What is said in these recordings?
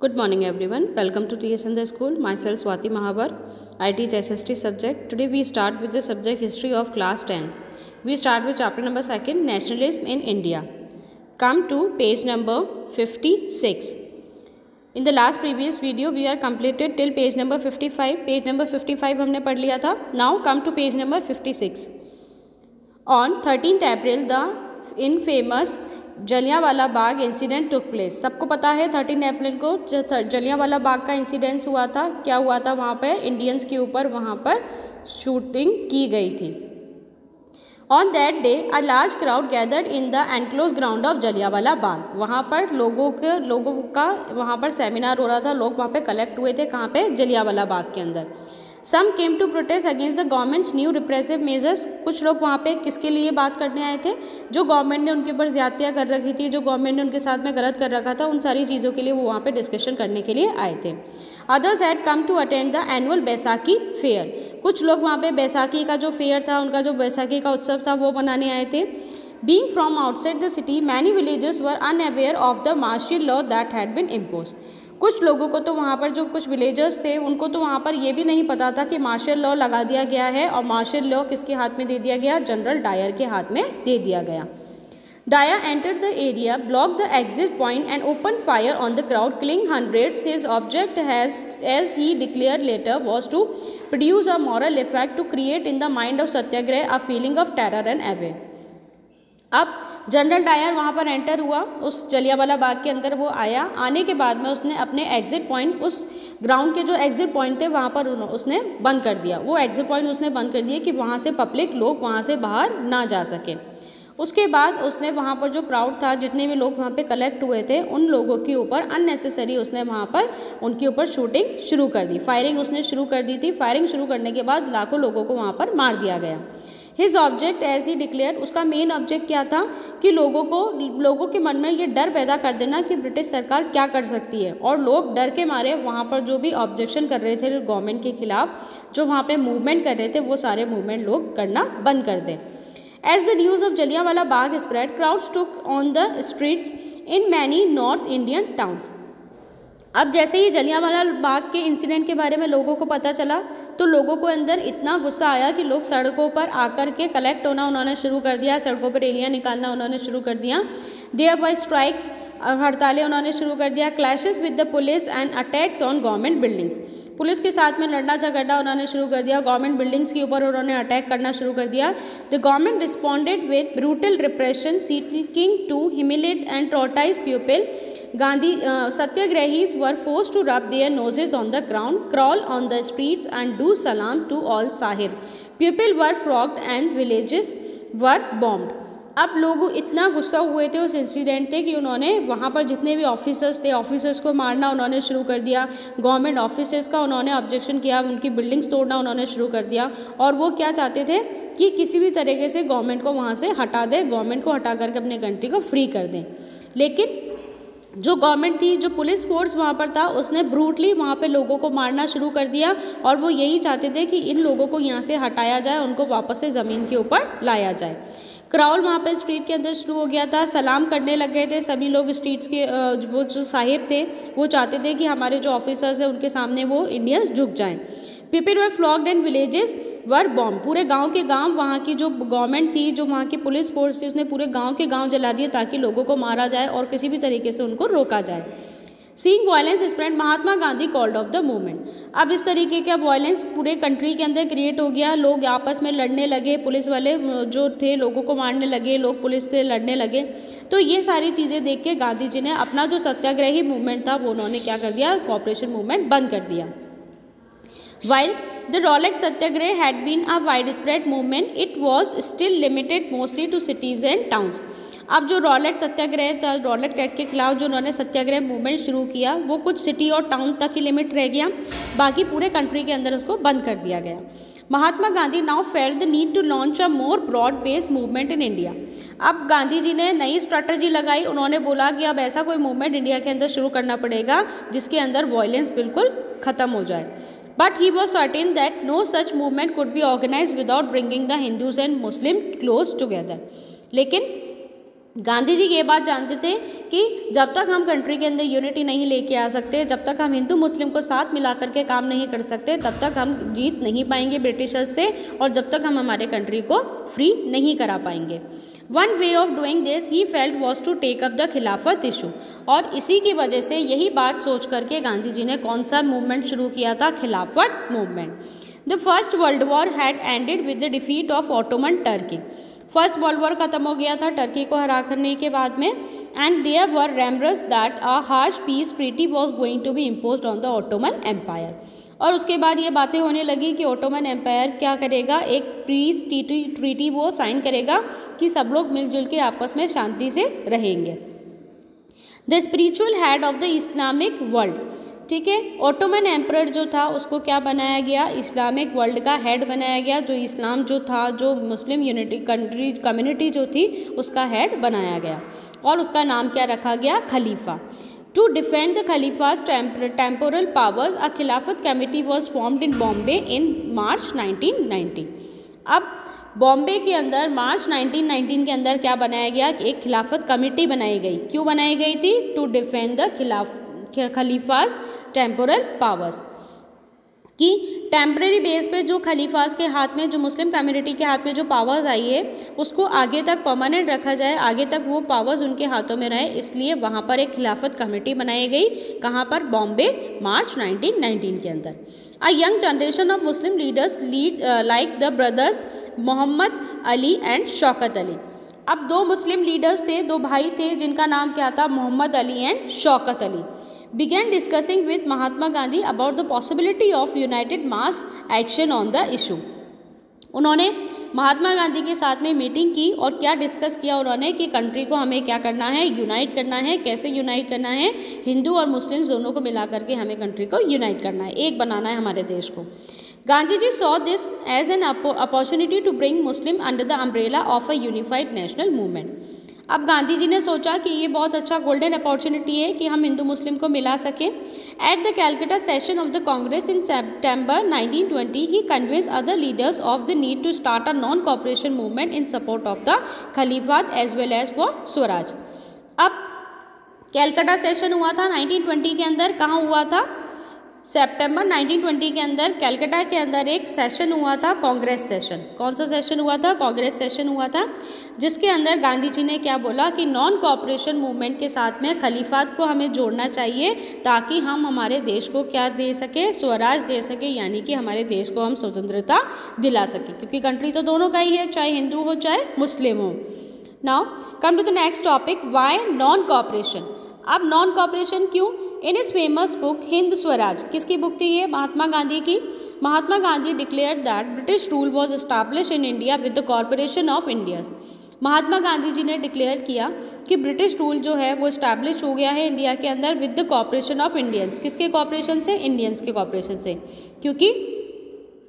Good morning everyone. Welcome to TS in the School. Myself Swati Mahavar. I teach SST subject. Today we start with the subject history of class 10th. We start with chapter number 2, Nationalism in India. Come to page number 56. In the last previous video we are completed till page number 55. Page number 55 हमने पढ़ लिया था. Now come to page number 56. On 13th April the infamous Jallianwala Bagh incident took place. सबको पता है 13 अप्रैल को जलियांवाला बाग का incidence हुआ था. क्या हुआ था वहाँ पे? इंडियंस के ऊपर वहाँ पर शूटिंग की गई थी. On that day a large crowd gathered in the enclose ground of Jallianwala Bagh. वहाँ पर लोगों का वहाँ पर सेमिनार हो रहा था. लोग वहाँ पे कलेक्ट हुए थे. कहाँ पे? जलियांवाला बाग के अंदर. Some came to protest against the government's new repressive measures. कुछ लोग वहाँ पे किसके लिए बात करने आए थे? जो गवर्नमेंट ने उनके ऊपर ज्यादतियाँ कर रखी थी, जो गवर्नमेंट ने उनके साथ में गलत कर रखा था, उन सारी चीज़ों के लिए वो वहाँ पे डिस्कशन करने के लिए आए थे. Others had come to attend the annual Baisakhi fair. कुछ लोग वहाँ पे बैसाखी का जो फेयर था, उनका जो बैसाखी का उत्सव था, वो मनाने आए थे. Being from outside the city, many villagers were unaware of the martial law that had been imposed. कुछ लोगों को तो वहाँ पर जो कुछ विलेजर्स थे उनको तो वहाँ पर ये भी नहीं पता था कि मार्शल लॉ लगा दिया गया है. और मार्शल लॉ किसके हाथ में दे दिया गया? जनरल डायर के हाथ में दे दिया गया. Dyer entered the area, block the exit point and open fire on the crowd, killing hundreds. His object as he declare later was to produce a moral effect to create in the mind of satyagraha a feeling of terror and awe. अब General Dyer वहाँ पर enter हुआ, उस जलियांवाला बाग के अंदर वो आया. आने के बाद में उसने अपने एग्जिट पॉइंट, उस ग्राउंड के जो एग्जिट पॉइंट थे वहाँ पर उसने बंद कर दिया. वो एग्जिट पॉइंट उसने बंद कर दिया कि वहाँ से पब्लिक लोग वहाँ से बाहर ना जा सके. उसके बाद उसने वहाँ पर जो क्राउड था, जितने भी लोग वहाँ पे कलेक्ट हुए थे, उन लोगों के ऊपर अननेसेसरी उसने वहाँ पर उनके ऊपर शूटिंग शुरू कर दी. फायरिंग उसने शुरू कर दी थी. फायरिंग शुरू करने के बाद लाखों लोगों को वहाँ पर मार दिया गया. His object as he declare, उसका मेन ऑब्जेक्ट क्या था कि लोगों के मन में ये डर पैदा कर देना कि ब्रिटिश सरकार क्या कर सकती है. और लोग डर के मारे वहाँ पर जो भी ऑब्जेक्शन कर रहे थे गवर्नमेंट के खिलाफ, जो वहाँ पे मूवमेंट कर रहे थे, वो सारे मूवमेंट लोग करना बंद कर दें. As the news of Jallianwala Bagh spread, crowds took on the streets in many North Indian towns. अब जैसे ही जलियांवाला बाग के इंसिडेंट के बारे में लोगों को पता चला तो लोगों को अंदर इतना गुस्सा आया कि लोग सड़कों पर आकर के कलेक्ट होना उन्होंने शुरू कर दिया. सड़कों पर रैलियां निकालना उन्होंने शुरू कर दिया. देयर बाय स्ट्राइक्स, हड़तालें उन्होंने शुरू कर दिया. Clashes with the police and attacks on government buildings. Police के साथ में लड़ना झगड़ना उन्होंने शुरू कर दिया. गवर्नमेंट बिल्डिंग्स के ऊपर उन्होंने अटैक करना शुरू कर दिया. The government responded with brutal repression, seeking to humiliate and terrorise people. Satygrahis were forced to rub their noses on the ground, crawl on the streets and do salam to all sahib. People were flogged and villages were bombed. अब लोग इतना गुस्सा हुए थे उस incident से कि उन्होंने वहाँ पर जितने भी ऑफिसर्स थे, ऑफिसर्स को मारना उन्होंने शुरू कर दिया. गवर्नमेंट ऑफिसर्स का उन्होंने ऑब्जेक्शन किया, उनकी बिल्डिंग्स तोड़ना उन्होंने शुरू कर दिया. और वो क्या चाहते थे कि किसी भी तरीके से गवर्नमेंट को वहाँ से हटा दें, गवर्नमेंट को हटा करके अपने कंट्री को फ्री कर दें. लेकिन जो गवर्नमेंट थी, जो पुलिस फोर्स वहाँ पर था, उसने ब्रूटली वहाँ पे लोगों को मारना शुरू कर दिया. और वो यही चाहते थे कि इन लोगों को यहाँ से हटाया जाए, उनको वापस से ज़मीन के ऊपर लाया जाए. क्राउड वहाँ पे स्ट्रीट के अंदर शुरू हो गया था. सलाम करने लग गए थे सभी लोग. स्ट्रीट्स के वो जो साहिब थे वो चाहते थे कि हमारे जो ऑफिसर्स हैं उनके सामने वो इंडियंस झुक जाएं. People were flogged and villages were bomb. पूरे गांव के गांव, वहाँ की जो गवर्नमेंट थी, जो वहाँ की पुलिस फोर्स थी, उसने पूरे गांव के गांव जला दिए ताकि लोगों को मारा जाए और किसी भी तरीके से उनको रोका जाए. Seeing violence spread, Mahatma Gandhi called off the movement. अब इस तरीके का वायलेंस पूरे कंट्री के अंदर क्रिएट हो गया. लोग आपस में लड़ने लगे, पुलिस वाले जो थे लोगों को मारने लगे, लोग पुलिस से लड़ने लगे. तो ये सारी चीज़ें देख के गांधी जी ने अपना जो सत्याग्रही मूवमेंट था वो उन्होंने क्या कर दिया? कॉपरेशन मूवमेंट बंद कर दिया. While the Rowlatt Satyagraha had been a widespread movement, it was still limited mostly to cities and towns. अब जो रॉलेट सत्याग्रह था, रॉलेट एक्ट के खिलाफ जो उन्होंने सत्याग्रह मूवमेंट शुरू किया, वो कुछ सिटी और टाउन तक ही लिमिट रह गया. बाकी पूरे कंट्री के अंदर उसको बंद कर दिया गया. Mahatma Gandhi now felt the need to launch a more broad based movement in India. अब गांधी जी ने नई स्ट्रैटेजी लगाई. उन्होंने बोला कि अब ऐसा कोई मूवमेंट इंडिया के अंदर शुरू करना पड़ेगा जिसके अंदर वायलेंस बिल्कुल ख़त्म हो जाए. But he was certain that no such movement could be organized without bringing the Hindus and Muslims close together. लेकिन गांधी जी ये बात जानते थे कि जब तक हम कंट्री के अंदर यूनिटी नहीं लेके आ सकते, जब तक हम हिंदू मुस्लिम को साथ मिला करके काम नहीं कर सकते, तब तक हम जीत नहीं पाएंगे ब्रिटिशर्स से, और जब तक हम हमारे कंट्री को फ्री नहीं करा पाएंगे। One way of doing this he felt was to take up the Khilafat issue, और इसी की वजह से, यही बात सोच करके गांधी जी ने कौन सा मूवमेंट शुरू किया था? खिलाफत movement. The first world war had ended with the defeat of Ottoman Turkey. First world war खत्म हो गया था टर्की को हरा करने के बाद में, and there were rumours that a harsh peace treaty was going to be imposed on the Ottoman empire. और उसके बाद ये बातें होने लगी कि ऑटोमन एम्पायर क्या करेगा, एक पीस ट्रीटी वो साइन करेगा कि सब लोग मिलजुल के आपस में शांति से रहेंगे। The spiritual head of the Islamic world, ठीक है, ऑटोमन एम्परर जो था उसको क्या बनाया गया? इस्लामिक वर्ल्ड का हेड बनाया गया। जो इस्लाम जो था, जो मुस्लिम यूनिटी कंट्री कम्युनिटी जो थी, उसका हेड बनाया गया, और उसका नाम क्या रखा गया? खलीफा। To defend the khalifa's temporal powers a Khilafat committee was formed in Bombay in March 1990। अब बॉम्बे के अंदर मार्च 1919 के अंदर क्या बनाया गया? एक खिलाफत कमेटी बनाई गई। क्यों बनाई गई थी? To defend the khalifa's temporal powers, कि टेम्परेरी बेस पे जो खलीफाज के हाथ में, जो मुस्लिम कम्युनिटी के हाथ में जो पावर्स आई है, उसको आगे तक परमानेंट रखा जाए, आगे तक वो पावर्स उनके हाथों में रहे, इसलिए वहाँ पर एक खिलाफत कमेटी बनाई गई। कहाँ पर? बॉम्बे, मार्च 1919 के अंदर। A young generation of Muslim leaders like the brothers Mohammad Ali and Shaukat Ali. अब दो मुस्लिम लीडर्स थे, दो भाई थे, जिनका नाम क्या था? Mohammad Ali and Shaukat Ali. began discussing with Mahatma Gandhi about the possibility of united mass action on the issue। उन्होंने महात्मा गांधी के साथ में मीटिंग की, और क्या डिस्कस किया उन्होंने? कि कंट्री को हमें क्या करना है? यूनाइट करना है। कैसे यूनाइट करना है? हिंदू और मुस्लिम दोनों को मिला करके हमें कंट्री को यूनाइट करना है, एक बनाना है हमारे देश को। Gandhi ji saw this as an opportunity to bring Muslim under the umbrella of a unified national movement. अब गांधी जी ने सोचा कि ये बहुत अच्छा गोल्डन अपॉर्चुनिटी है कि हम हिंदू मुस्लिम को मिला सकें। At the Calcutta session of the Congress in September 1920 he convince other leaders of the need to start a non cooperation movement in support of the Khilafat as well as for swaraj. अब कैलकाटा सेशन हुआ था 1920 के अंदर। कहाँ हुआ था? सितंबर 1920 के अंदर कैलकाटा के अंदर एक सेशन हुआ था, कांग्रेस सेशन। कौन सा सेशन हुआ था? कांग्रेस सेशन हुआ था, जिसके अंदर गांधी जी ने क्या बोला कि नॉन कॉपरेशन मूवमेंट के साथ में खलीफात को हमें जोड़ना चाहिए, ताकि हम हमारे देश को क्या दे सके? स्वराज दे सके, यानी कि हमारे देश को हम स्वतंत्रता दिला सके, क्योंकि कंट्री तो दोनों का ही है, चाहे हिंदू हो चाहे मुस्लिम हो। Now come to the next topic, why non cooperation. अब नॉन कॉपरेशन क्यों? In his famous book Hind Swaraj, किसकी बुक थी ये? महात्मा गांधी की। Mahatma Gandhi declare that British rule was establish in India with the cooperation of India. Mahatma Gandhi ji ने डिक्लेयर किया कि ब्रिटिश रूल जो है वो इस्टेब्लिश हो गया है इंडिया के अंदर with the cooperation of Indians. किसके कॉर्पोरेशन से? इंडियंस के कॉर्पोरेशन से, क्योंकि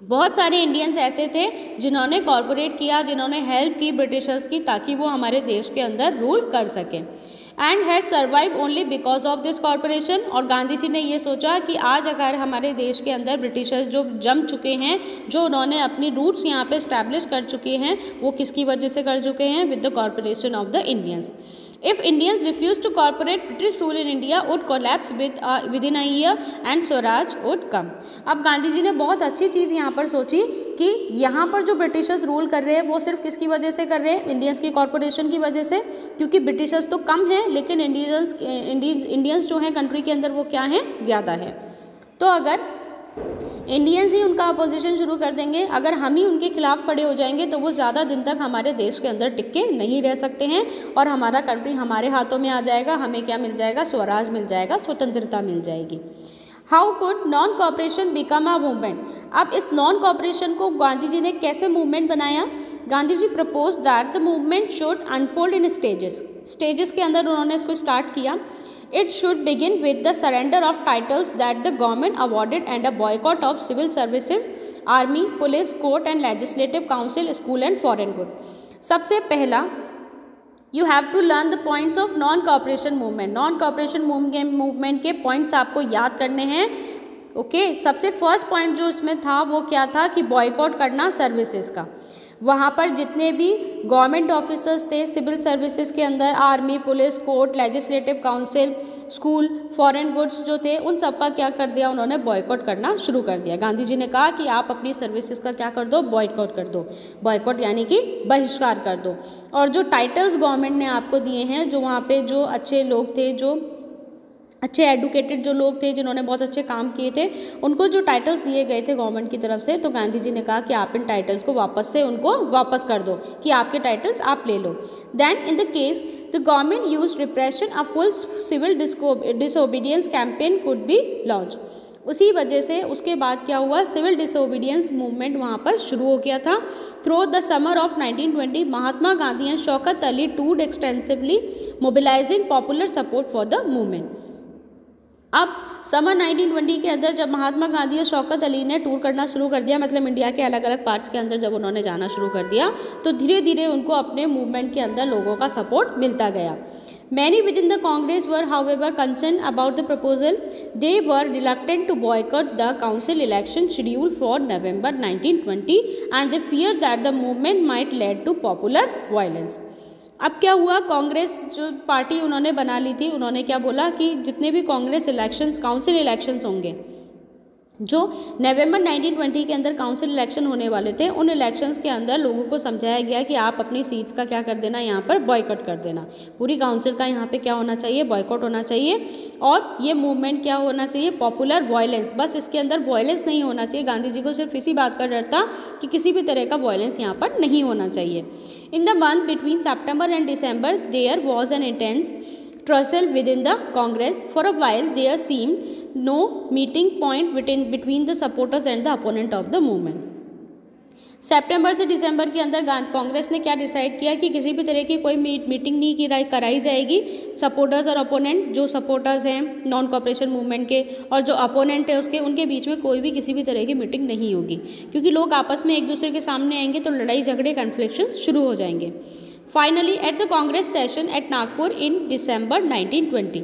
बहुत सारे इंडियंस ऐसे थे जिन्होंने कॉर्पोरेट किया, जिन्होंने हेल्प की ब्रिटिशर्स की, ताकि वो हमारे देश के अंदर रूल कर सकें। And had survive only because of this corporation. और गांधी जी ने ये सोचा कि आज अगर हमारे देश के अंदर ब्रिटिशर्स जो जम चुके हैं, जो उन्होंने अपनी रूट्स यहाँ पे इस्टेब्लिश कर चुके हैं, वो किसकी वजह से कर चुके हैं? With the cooperation of the Indians. If Indians refuse to cooperate, British rule in India would collapse within a year and Swaraj would come। अब गांधी जी ने बहुत अच्छी चीज़ यहाँ पर सोची कि यहाँ पर जो ब्रिटिशर्स रूल कर रहे हैं वो सिर्फ किसकी वजह से कर रहे हैं? इंडियंस की कॉर्पोरेशन की वजह से, क्योंकि ब्रिटिशर्स तो कम हैं लेकिन इंडियंस जो हैं कंट्री के अंदर वो क्या हैं? ज़्यादा हैं। तो अगर इंडियंस ही उनका अपोजिशन शुरू कर देंगे, अगर हम ही उनके खिलाफ खड़े हो जाएंगे, तो वो ज़्यादा दिन तक हमारे देश के अंदर टिक के नहीं रह सकते हैं, और हमारा कंट्री हमारे हाथों में आ जाएगा। हमें क्या मिल जाएगा? स्वराज मिल जाएगा, स्वतंत्रता मिल जाएगी। How could non cooperation become a movement. अब इस नॉन कॉपरेशन को गांधी जी ने कैसे मूवमेंट बनाया? Gandhi ji propose that the movement should unfold in stages के अंदर उन्होंने इसको स्टार्ट किया। It should begin with the surrender of titles that the government awarded and a boycott of civil services, army, police, court and legislative council, school and foreign good। सबसे पहला you have to learn the points of non-cooperation movement। non-cooperation movement के points आपको याद करने हैं। Okay सबसे first point जो इसमें था वो क्या था कि बॉयकॉट करना सर्विसेज का। वहाँ पर जितने भी गवर्नमेंट ऑफिसर्स थे सिविल सर्विसेज के अंदर, army, police, court, legislative council, school, foreign goods जो थे, उन सब का क्या कर दिया उन्होंने, बॉयकॉट करना शुरू कर दिया। गांधी जी ने कहा कि आप अपनी सर्विसेज का क्या कर दो, बॉयकॉट कर दो। बॉयकॉट यानी कि बहिष्कार कर दो। और जो टाइटल्स गवर्नमेंट ने आपको दिए हैं, जो वहाँ पे जो अच्छे लोग थे, जो अच्छे एडुकेटेड जो लोग थे, जिन्होंने बहुत अच्छे काम किए थे, उनको जो टाइटल्स दिए गए थे गवर्नमेंट की तरफ से, तो गांधी जी ने कहा कि आप इन टाइटल्स को वापस से उनको वापस कर दो, कि आपके टाइटल्स आप ले लो। Then in the case the government use repression, a full civil disobedience campaign could be launch. उसी वजह से उसके बाद क्या हुआ, सिविल डिसोबीडियंस मूवमेंट वहाँ पर शुरू हो गया था। Through the summer of 1920 Mahatma Gandhi and Shaukat Ali toured extensively mobilising popular support for the movement. अब समर 1920 के अंदर जब महात्मा गांधी और शौकत अली ने टूर करना शुरू कर दिया, मतलब इंडिया के अलग अलग पार्ट्स के अंदर जब उन्होंने जाना शुरू कर दिया, तो धीरे धीरे उनको अपने मूवमेंट के अंदर लोगों का सपोर्ट मिलता गया। Many within the Congress were, however, concerned about the proposal. They were reluctant to boycott the council election scheduled for November 1920, and they feared that the movement might lead to popular violence. अब क्या हुआ, कांग्रेस जो party उन्होंने बना ली थी, उन्होंने क्या बोला कि जितने भी कांग्रेस इलेक्शंस, काउंसिल इलेक्शंस होंगे, जो नवंबर 1920 के अंदर काउंसिल इलेक्शन होने वाले थे, उन इलेक्शंस के अंदर लोगों को समझाया गया कि आप अपनी सीट्स का क्या कर देना, यहाँ पर बॉयकॉट कर देना। पूरी काउंसिल का यहाँ पे क्या होना चाहिए, बॉयकॉट होना चाहिए। और ये मूवमेंट क्या होना चाहिए, पॉपुलर वायलेंस, बस इसके अंदर वायलेंस नहीं होना चाहिए। गांधी जी को सिर्फ इसी बात का डर था कि किसी भी तरह का वायलेंस यहाँ पर नहीं होना चाहिए। In the month between September and December there was an intense tussle within the Congress. For a while there seemed no meeting point between the supporters and the opponent of the movement. सितंबर से दिसंबर के अंदर कांग्रेस ने क्या decide किया कि किसी भी तरह की कोई मीटिंग नहीं कराई जाएगी। सपोर्टर्स और अपोनेंट, जो सपोर्टर्स हैं नॉन कॉपरेशन मूवमेंट के और जो अपोनेंट है उसके, उनके बीच में कोई भी किसी भी तरह की मीटिंग नहीं होगी, क्योंकि लोग आपस में एक दूसरे के सामने आएंगे तो लड़ाई झगड़े, कन्फ्लिक्शंस शुरू हो जाएंगे। Finally at the Congress session at Nagpur in December 1920।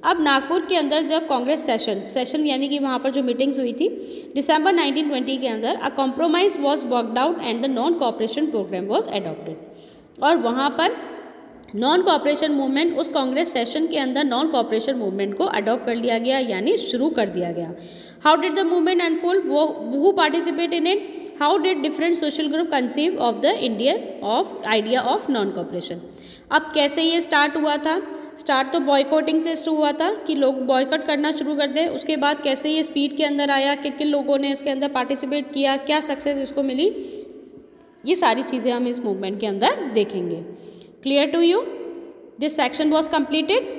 अब नागपुर के अंदर जब कांग्रेस सेशन यानी कि वहाँ पर जो मीटिंग्स हुई थी दिसंबर 1920 के अंदर, a compromise was worked out and the non cooperation programme was adopted. और वहाँ पर नॉन कॉपरेशन मूवमेंट, उस कांग्रेस सेशन के अंदर नॉन कॉपरेशन मूवमेंट को अडॉप्ट कर लिया गया, यानी शुरू कर दिया गया। How did the movement unfold, who participate in it, how did different social group conceive of the idea of non cooperation. अब कैसे ये स्टार्ट हुआ था, स्टार्ट तो बॉयकॉटिंग से शुरू हुआ था कि लोग बॉयकॉट करना शुरू कर दें। उसके बाद कैसे ये स्पीड के अंदर आया, किन किन लोगों ने इसके अंदर पार्टिसिपेट किया, क्या सक्सेस इसको मिली, ये सारी चीज़ें हम इस मूवमेंट के अंदर देखेंगे। Clear to you? This section was completed.